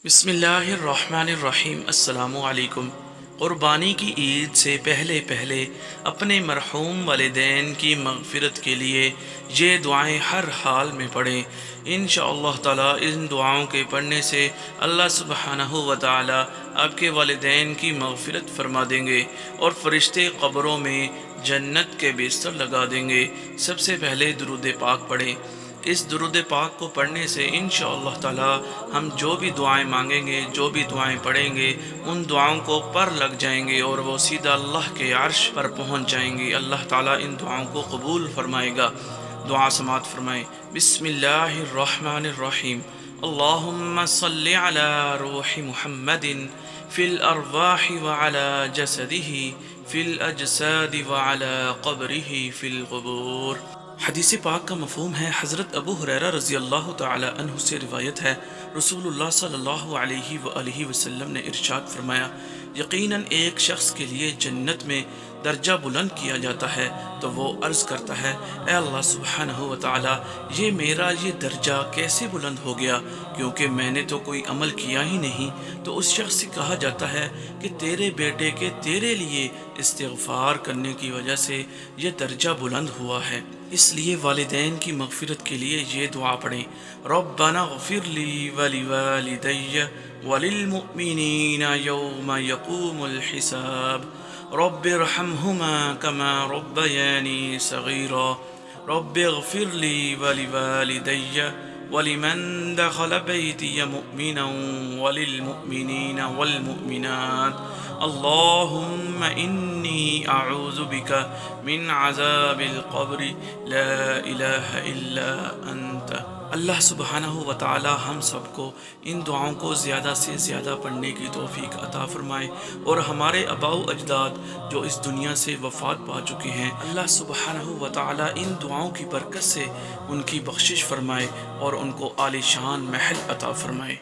بسم اللہ الرحمن الرحیم۔ السلام علیکم۔ قربانی کی عید سے پہلے اپنے مرحوم والدین کی مغفرت کے لیے یہ دعائیں ہر حال میں پڑھیں۔ انشاءاللہ تعالی ان دعاؤں کے پڑھنے سے اللہ سبحانہ و تعالی آپ کے والدین کی مغفرت فرما دیں گے اور فرشتے قبروں میں جنت کے بستر لگا دیں گے۔ سب سے پہلے درود پاک پڑھیں۔ اس درود پاک کو پڑھنے سے انشاءاللہ تعالی ہم جو بھی دعائیں مانگیں گے، جو بھی دعائیں پڑھیں گے، ان دعاؤں کو پر لگ جائیں گے اور وہ سیدھا اللہ کے عرش پر پہنچ جائیں گے۔ اللہ تعالی ان دعاؤں کو قبول فرمائے گا۔ دعا سماعت فرمائیں۔ بسم اللہ الرحمن الرحیم۔ اللہم صلی علی روح محمد فی الارواح وعلی جسدہ فی الاجساد وعلی قبرہ فی القبور۔ حدیث پاک کا مفہوم ہے، حضرت ابو ہریرہ رضی اللہ تعالی عنہ سے روایت ہے، رسول اللہ صلی اللہ علیہ وآلہ وسلم نے ارشاد فرمایا، یقیناً ایک شخص کے لیے جنت میں درجہ بلند کیا جاتا ہے تو وہ عرض کرتا ہے، اے اللہ سبحانہ و تعالی، یہ میرا یہ درجہ کیسے بلند ہو گیا، کیونکہ میں نے تو کوئی عمل کیا ہی نہیں۔ تو اس شخص سے کہا جاتا ہے کہ تیرے بیٹے کے تیرے لیے استغفار کرنے کی وجہ سے یہ درجہ بلند ہوا ہے۔ اس لیے والدین کی مغفرت کے لیے یہ دعا پڑھیں، ربنا اغفر لی ولوالدی وللمؤمنین یوم یقوم الحساب رب ارحمہما کما ربیانی صغیرا رب اغفر لی ولوالدی ولمن دخل بیتی مؤمنا وللمؤمنین والمؤمنات اللہم انی اعوذ بک من عذاب القبر لا الہ الا انت۔ اللہ سبحانہ و تعالی ہم سب کو ان دعاؤں کو زیادہ سے زیادہ پڑھنے کی توفیق عطا فرمائے اور ہمارے آباء و اجداد جو اس دنیا سے وفات پا چکے ہیں، اللہ سبحانہ و تعالی ان دعاؤں کی برکت سے ان کی بخشش فرمائے اور ان کو عالی شان محل عطا فرمائے۔